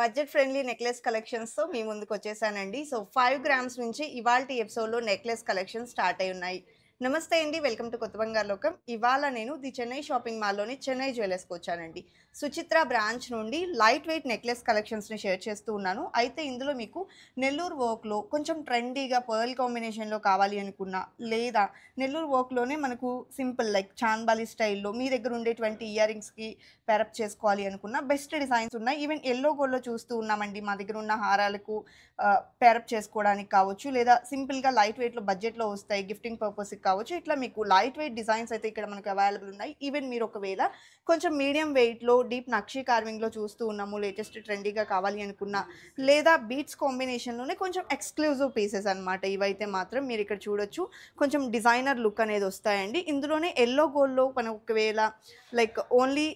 Budget friendly necklace కలెక్షన్స్‌తో మీ ముందుకొచ్చేసానండి. So, 5 grams నుంచి ఇవాల్టి ఎపిసోడ్‌లో నెక్లెస్ కలెక్షన్స్ స్టార్ట్ అయ్యున్నాయి. నమస్తే అండి. వెల్కమ్ టు కొత్త బంగారు లోకం. ఇవాళ నేను ది చెన్నై షాపింగ్ మాల్‌లోని చెన్నై జ్యువెలర్స్‌కొచ్చానండి. సుచిత్ర బ్రాంచ్ నుండి లైట్ వెయిట్ నెక్లెస్ కలెక్షన్స్‌ని షేర్ చేస్తూ ఉన్నాను. అయితే ఇందులో మీకు నెల్లూరు వర్క్‌లో కొంచెం ట్రెండీగా పర్ల్ కాంబినేషన్‌లో కావాలి అనుకున్నా, లేదా నెల్లూరు వర్క్‌లోనే మనకు సింపుల్ లైక్ చాంద్బాలి స్టైల్‌లో మీ దగ్గర ఉండేటువంటి ఇయర్ రింగ్స్‌కి పేరప్ చేసుకోవాలి అనుకున్న బెస్ట్ డిజైన్స్ ఉన్నాయి. ఈవెన్ యెల్లో గోల్డ్‌లో చూస్తూ ఉన్నామండి. మా దగ్గర ఉన్న హారాలకు పేరప్ చేసుకోవడానికి కావచ్చు, లేదా సింపుల్‌గా లైట్ వెయిట్‌లో బడ్జెట్‌లో వస్తాయి గిఫ్టింగ్ పర్పస్‌కి కావచ్చు. ఇట్లా మీకు లైట్ వెయిట్ డిజైన్స్ అయితే ఇక్కడ మనకు అవైలబుల్ ఉన్నాయి. ఈవెన్ మీరు ఒకవేళ కొంచెం మీడియం వెయిట్‌లో డీప్ నక్షి కార్వింగ్‌లో చూస్తూ ఉన్నాము, లేటెస్ట్ ట్రెండీగా కావాలి అనుకున్నా, లేదా బీట్స్ కాంబినేషన్‌లోనే కొంచెం ఎక్స్‌క్లూజివ్ పీసెస్ అన్నమాట. ఇవైతే మాత్రం మీరు ఇక్కడ చూడొచ్చు. కొంచెం డిజైనర్ లుక్ అనేది వస్తాయండి. ఇందులోనే యెల్లో గోల్డ్‌లో మనం ఒకవేళ లైక్ ఓన్లీ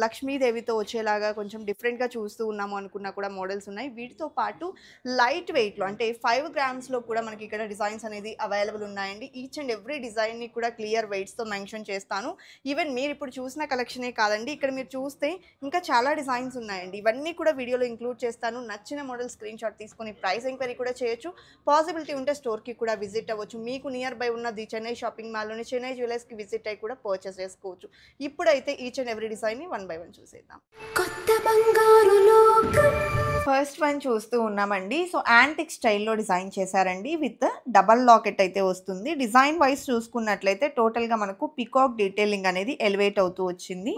లక్ష్మీదేవితో వచ్చేలాగా కొంచెం డిఫరెంట్‌గా చూస్తూ ఉన్నాము అనుకున్నా కూడా మోడల్స్ ఉన్నాయి. వీటితో పాటు లైట్ వెయిట్‌లో అంటే 5 గ్రామ్స్‌లో కూడా మనకి ఇక్కడ డిజైన్స్ అనేది అవైలబుల్ ఉన్నాయండి. ఈచ్ అండ్ ఎవ్రీ డిజైన్‌ని కూడా క్లియర్ వెయిట్స్‌తో మెన్షన్ చేస్తాను. ఈవెన్ మీరు ఇప్పుడు చూసిన కలెక్షనే కాదండి. ఇక్కడ మీరు చూస్తే ఇంకా చాలా డిజైన్స్ ఉన్నాయండి. ఇవన్నీ కూడా వీడియోలో ఇంక్లూడ్ చేస్తాను. నచ్చిన మోడల్ స్క్రీన్ షాట్ తీసుకొని ప్రైస్ ఎంక్వైరీ కూడా చేయొచ్చు. పాసిబిలిటీ ఉంటే స్టోర్‌కి కూడా విజిట్ అవ్వచ్చు. మీకు నియర్ బై ఉన్న ది చెన్నై షాపింగ్ మాల్‌లోని చెన్నై జ్యువెలర్స్‌కి విజిట్ అయ్యి కూడా పర్చేస్ చేసుకోవచ్చు. ఇప్పుడైతే ఈచ్ అండ్ ఎవ్రీ డిజైన్‌ని వన్ బై వన్ చూసేద్దాం. కొత్త బంగారు లోకం. ఫస్ట్ వన్ చూస్తూ ఉన్నామండి. సో, యాంటిక్ స్టైల్‌లో డిజైన్ చేశారండి. విత్ డబల్ లాకెట్ అయితే వస్తుంది. డిజైన్ వైస్ చూసుకున్నట్లయితే టోటల్‌గా మనకు పికాక్ డీటెయిలింగ్ అనేది ఎలివేట్ అవుతూ వచ్చింది.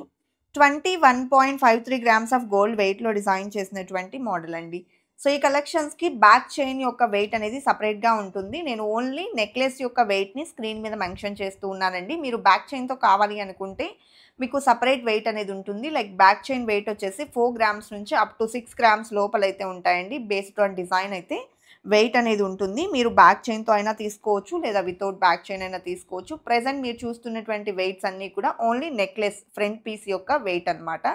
21.53 గ్రామ్స్ ఆఫ్ గోల్డ్ వెయిట్‌లో డిజైన్ చేసినటువంటి మోడల్ అండి. సో, ఈ కలెక్షన్స్‌కి బ్యాక్ చైన్ యొక్క వెయిట్ అనేది సెపరేట్‌గా ఉంటుంది. నేను ఓన్లీ నెక్లెస్ యొక్క వెయిట్‌ని స్క్రీన్ మీద మెన్షన్ చేస్తూ ఉన్నానండి. మీరు బ్యాక్ చైన్‌తో కావాలి అనుకుంటే మీకు సెపరేట్ వెయిట్ అనేది ఉంటుంది. లైక్ బ్యాక్ చైన్ వెయిట్ వచ్చేసి 4 గ్రామ్స్ నుంచి అప్ టు 6 గ్రామ్స్ లోపలైతే ఉంటాయండి. బేస్డ్ ఆన్ డిజైన్ అయితే వెయిట్ అనేది ఉంటుంది. మీరు బ్యాక్ చైన్‌తో అయినా తీసుకోవచ్చు, లేదా వితౌట్ బ్యాక్ చైన్ అయినా తీసుకోవచ్చు. ప్రెజెంట్ మీరు చూస్తున్నటువంటి వెయిట్స్ అన్నీ కూడా ఓన్లీ నెక్లెస్ ఫ్రంట్ పీస్ యొక్క వెయిట్ అన్నమాట.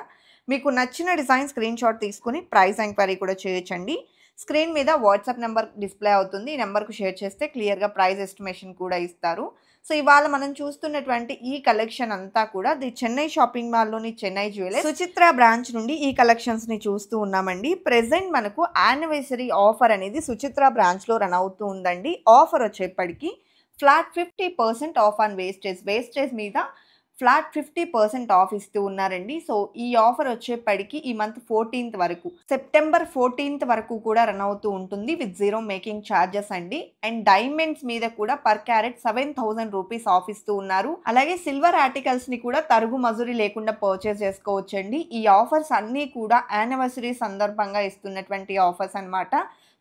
మీకు నచ్చిన డిజైన్ స్క్రీన్ షాట్ తీసుకొని ప్రైస్ ఎంక్వైరీ కూడా చేయొచ్చండి. స్క్రీన్ మీద వాట్సాప్ నెంబర్ డిస్ప్లే అవుతుంది. ఈ నెంబర్‌కు షేర్ చేస్తే క్లియర్‌గా ప్రైస్ ఎస్టిమేషన్ కూడా ఇస్తారు. సో, ఇవాళ మనం చూస్తున్నటువంటి ఈ కలెక్షన్ అంతా కూడా ది చెన్నై షాపింగ్ మాల్‌లోని చెన్నై జ్యువెలర్స్ సుచిత్ర బ్రాంచ్ నుండి ఈ కలెక్షన్స్‌ని చూస్తూ ఉన్నామండి. ప్రెజెంట్ మనకు యానివర్సరీ ఆఫర్ అనేది సుచిత్ర బ్రాంచ్‌లో రన్ అవుతూ ఉందండి. ఆఫర్ వచ్చేప్పటికి ఫ్లాట్ 50% ఆఫ్ ఆన్ వేస్టేజ్ మీద ఫ్లాట్ 50% ఆఫ్ ఇస్తూ ఉన్నారండి. సో, ఈ ఆఫర్ వచ్చేప్పటికి ఈ మంత్ 14th వరకు, సెప్టెంబర్ 14th వరకు కూడా రన్ అవుతూ ఉంటుంది విత్ జీరో మేకింగ్ ఛార్జెస్ అండి. అండ్ డైమండ్స్ మీద కూడా పర్ క్యారెట్ 7,000 రూపీస్ ఆఫ్ ఇస్తూ ఉన్నారు. అలాగే సిల్వర్ ఆర్టికల్స్ ని కూడా తరుగు మజూరి లేకుండా పర్చేస్ చేసుకోవచ్చండి. ఈ ఆఫర్స్ అన్నీ కూడా యానివర్సరీ సందర్భంగా ఇస్తున్నటువంటి ఆఫర్స్ అన్నమాట.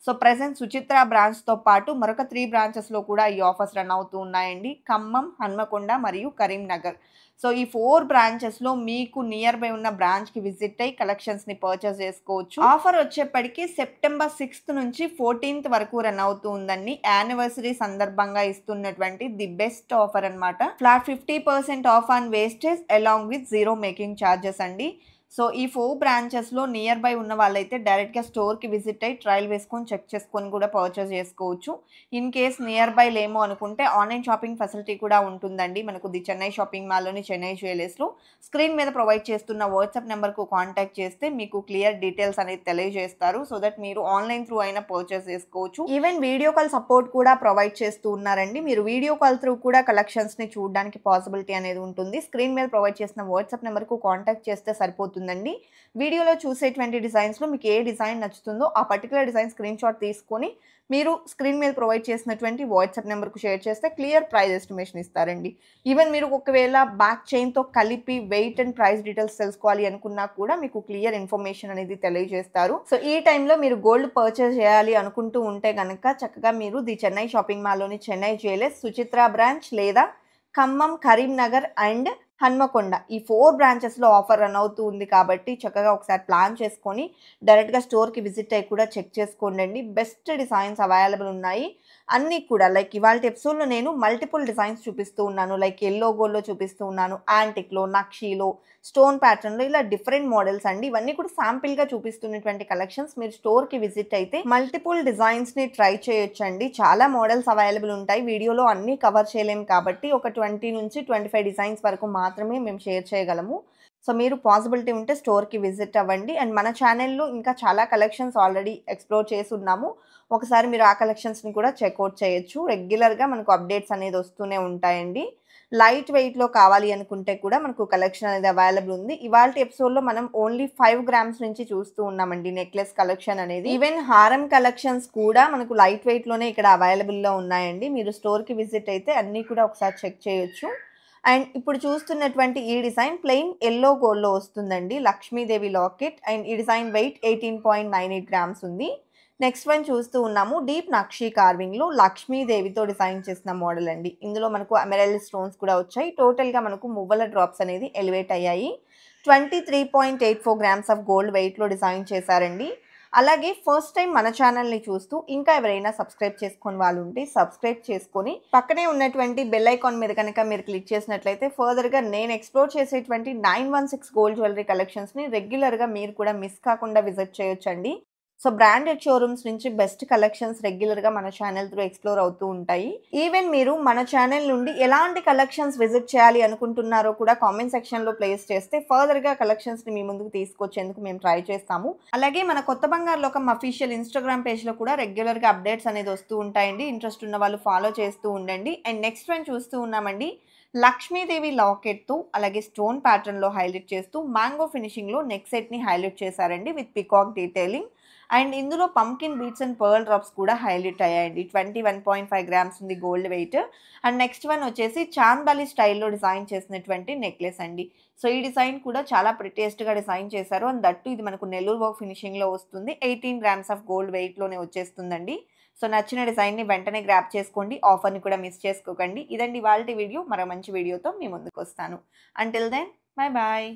సో, ప్రెజెంట్ సుచిత్ర బ్రాంచ్‌తో పాటు మరొక 3 బ్రాంచెస్‌లో కూడా ఈ ఆఫర్స్ రన్ అవుతూ ఉన్నాయండి. ఖమ్మం, హన్మకొండ మరియు కరీంనగర్. సో, ఈ 4 బ్రాంచెస్‌లో మీకు నియర్ బై ఉన్న బ్రాంచ్‌కి విజిట్ అయ్యి కలెక్షన్స్‌ని పర్చేస్ చేసుకోవచ్చు. ఆఫర్ వచ్చేప్పటికి సెప్టెంబర్ 6th నుంచి 14th వరకు రన్ అవుతూ ఉందండి. యానివర్సరీ సందర్భంగా ఇస్తున్నటువంటి ది బెస్ట్ ఆఫర్ అన్నమాట. Flat 50% of on wastage along with zero making charges అండి. సో, ఈ 4 బ్రాంచెస్‌లో నియర్ బై ఉన్న వాళ్ళైతే డైరెక్ట్‌గా స్టోర్‌కి విజిట్ అయ్యి ట్రయల్ వేసుకొని చెక్ చేసుకొని కూడా పర్చేస్ చేసుకోవచ్చు. ఇన్ కేస్ నియర్ బై లేము అనుకుంటే ఆన్‌లైన్ షాపింగ్ ఫెసిలిటీ కూడా ఉంటుందండి. మనకు ది చెన్నై షాపింగ్ మాల్‌లోని చెన్నై జ్యువెలర్స్‌లో స్క్రీన్ మీద ప్రొవైడ్ చేస్తున్న వాట్సాప్ నెంబర్‌కు కాంటాక్ట్ చేస్తే మీకు క్లియర్ డీటెయిల్స్ అనేది తెలియజేస్తారు. సో దట్ మీరు ఆన్‌లైన్ త్రూ అయినా పర్చేస్ చేసుకోవచ్చు. ఈవెన్ వీడియో కాల్ సపోర్ట్ కూడా ప్రొవైడ్ చేస్తూ ఉన్నారండి. మీరు వీడియో కాల్ త్రూ కూడా కలెక్షన్స్‌ని చూడడానికి పాసిబిలిటీ అనేది ఉంటుంది. స్క్రీన్ మీద ప్రొవైడ్ చేసిన వాట్సాప్ నెంబర్‌కు కాంటాక్ట్ చేస్తే సరిపోతుందండి. వీడియోలో చూసేటువంటి డిజైన్స్‌లో మీకు ఏ డిజైన్ నచ్చుతుందో ఆ పర్టిక్యులర్ డిజైన్ స్క్రీన్ షాట్ తీసుకొని మీరు స్క్రీన్ మీద ప్రొవైడ్ చేసినటువంటి వాట్సాప్ నెంబర్‌కు షేర్ చేస్తే క్లియర్ ప్రైస్ ఎస్టిమేషన్ ఇస్తారండి. ఈవెన్ మీరు ఒకవేళ బ్యాక్ చైన్‌తో కలిపి వెయిట్ అండ్ ప్రైస్ డీటెయిల్స్ తెలుసుకోవాలి అనుకున్నా కూడా మీకు క్లియర్ ఇన్ఫర్మేషన్ అనేది తెలియజేస్తారు. సో, ఈ టైంలో మీరు గోల్డ్ పర్చేస్ చేయాలి అనుకుంటూ ఉంటే గనక చక్కగా మీరు ది చెన్నై షాపింగ్ మాల్‌లోని చెన్నై జ్యువెలర్స్ సుచిత్ర బ్రాంచ్, లేదా ఖమ్మం, కరీంనగర్ అండ్ హన్మకొండ ఈ 4 బ్రాంచెస్‌లో ఆఫర్ రన్ అవుతూ ఉంది కాబట్టి చక్కగా ఒకసారి ప్లాన్ చేసుకొని డైరెక్ట్‌గా స్టోర్‌కి విజిట్ అయ్యి కూడా చెక్ చేసుకోండండి. బెస్ట్ డిజైన్స్ అవైలబుల్ ఉన్నాయి. అన్నీ కూడా లైక్ ఇవాల్టి ఎపిసోడ్‌లో నేను మల్టిపుల్ డిజైన్స్ చూపిస్తూ ఉన్నాను. లైక్ యెల్లో గోల్డ్‌లో చూపిస్తూ ఉన్నాను, యాంటిక్‌లో, నక్షీలో, స్టోన్ ప్యాటర్న్‌లో ఇలా డిఫరెంట్ మోడల్స్ అండి. ఇవన్నీ కూడా శాంపిల్‌గా చూపిస్తున్నటువంటి కలెక్షన్స్. మీరు స్టోర్‌కి విజిట్ అయితే మల్టిపుల్ డిజైన్స్‌ని ట్రై చేయొచ్చండి. చాలా మోడల్స్ అవైలబుల్ ఉంటాయి. వీడియోలో అన్నీ కవర్ చేయలేము కాబట్టి ఒక 20 నుంచి 25 డిజైన్స్ వరకు మాత్రమే మేము షేర్ చేయగలము. సో మీరు పాసిబిలిటీ ఉంటే స్టోర్‌కి విజిట్ అవ్వండి. అండ్ మన ఛానెల్‌లో ఇంకా చాలా కలెక్షన్స్ ఆల్రెడీ ఎక్స్‌ప్లోర్ చేసున్నాము. ఒకసారి మీరు ఆ కలెక్షన్స్‌ని కూడా చెక్‌ఔట్ చేయొచ్చు. రెగ్యులర్‌గా మనకు అప్డేట్స్ అనేది వస్తూనే ఉంటాయండి. లైట్ వెయిట్‌లో కావాలి అనుకుంటే కూడా మనకు కలెక్షన్ అనేది అవైలబుల్ ఉంది. ఇవాల్టి ఎపిసోడ్‌లో మనం ఓన్లీ 5 గ్రామ్స్ నుంచి చూస్తూ ఉన్నామండి నెక్లెస్ కలెక్షన్ అనేది. ఈవెన్ హారం కలెక్షన్స్ కూడా మనకు లైట్ వెయిట్‌లోనే ఇక్కడ అవైలబుల్‌లో ఉన్నాయండి. మీరు స్టోర్‌కి విజిట్ అయితే అన్నీ కూడా ఒకసారి చెక్ చేయొచ్చు. అండ్ ఇప్పుడు చూస్తున్నటువంటి ఈ డిజైన్ ప్లెయిన్ యెల్లో గోల్డ్‌లో వస్తుందండి. లక్ష్మీదేవి లాకెట్ అండ్ ఈ డిజైన్ వెయిట్ 18.98 గ్రామ్స్ ఉంది. నెక్స్ట్ వన్ చూస్తూ ఉన్నాము. డీప్ నక్షి కార్వింగ్‌లో లక్ష్మీదేవితో డిజైన్ చేసిన మోడల్ అండి. ఇందులో మనకు ఎమరాల్డ్ స్టోన్స్ కూడా వచ్చాయి. టోటల్‌గా మనకు మువ్వల డ్రాప్స్ అనేది ఎలివేట్ అయ్యాయి. 23.84 గ్రామ్స్ ఆఫ్ గోల్డ్ వెయిట్‌లో డిజైన్ చేశారండి. అలాగే ఫస్ట్ టైం మన ఛానల్‌ని చూస్తూ ఇంకా ఎవరైనా సబ్స్క్రైబ్ చేసుకోని వాళ్ళు ఉంటే సబ్స్క్రైబ్ చేసుకొని పక్కనే ఉన్నటువంటి బెల్ ఐకాన్ మీద కనుక మీరు క్లిక్ చేసినట్లయితే ఫర్దర్‌గా నేను ఎక్స్‌ప్లోర్ చేసేటువంటి 916 గోల్డ్ జ్యువెలరీ కలెక్షన్స్‌ని రెగ్యులర్‌గా మీరు కూడా మిస్ కాకుండా విజిట్ చేయొచ్చండి. సో బ్రాండెడ్ షోరూమ్స్ నుంచి బెస్ట్ కలెక్షన్స్ రెగ్యులర్‌గా మన ఛానల్ త్రూ ఎక్స్‌ప్లోర్ అవుతూ ఉంటాయి. ఈవెన్ మీరు మన ఛానల్ నుండి ఎలాంటి కలెక్షన్స్ విజిట్ చేయాలి అనుకుంటున్నారో కూడా కామెంట్ సెక్షన్‌లో ప్లేస్ చేస్తే ఫర్దర్‌గా కలెక్షన్స్‌ని మీ ముందుకు తీసుకొచ్చేందుకు మేము ట్రై చేస్తాము. అలాగే మన కొత్త బంగారు లోకం అఫీషియల్ ఇన్‌స్టాగ్రామ్ పేజ్‌లో కూడా రెగ్యులర్‌గా అప్డేట్స్ అనేది వస్తూ ఉంటాయండి. ఇంట్రెస్ట్ ఉన్న వాళ్ళు ఫాలో చేస్తూ ఉండండి. అండ్ నెక్స్ట్ వన్ చూస్తూ ఉన్నామండి. లక్ష్మీదేవి లాకెట్‌తో అలాగే స్టోన్ ప్యాటర్న్‌లో హైలైట్ చేస్తూ మ్యాంగో ఫినిషింగ్‌లో నెక్ సెట్‌ని హైలైట్ చేశారండి విత్ పీకాక్ డీటెయిలింగ్. అండ్ ఇందులో pumpkin beads and pearl drops కూడా హైలైట్ అయ్యాయండి. 21.5 గ్రామ్స్ ఉంది gold weight. And next one వచ్చేసి చాందాలి స్టైల్‌లో డిజైన్ చేసినటువంటి నెక్లెస్ అండి. సో ఈ డిజైన్ కూడా చాలా ప్రిటియెస్ట్‌గా డిజైన్ చేశారు. అండ్ దట్టు ఇది మనకు నెల్లూరు వర్క్ ఫినిషింగ్‌లో వస్తుంది. 18 గ్రామ్స్ ఆఫ్ గోల్డ్ వెయిట్‌లోనే వచ్చేస్తుందండి. సో నచ్చిన డిజైన్‌ని వెంటనే గ్రాబ్ చేసుకోండి. ఆఫర్‌ని కూడా మిస్ చేసుకోకండి. ఇదండి ఇవాల్టి వీడియో. మరో మంచి వీడియోతో మీ ముందుకొస్తాను. Until then bye bye.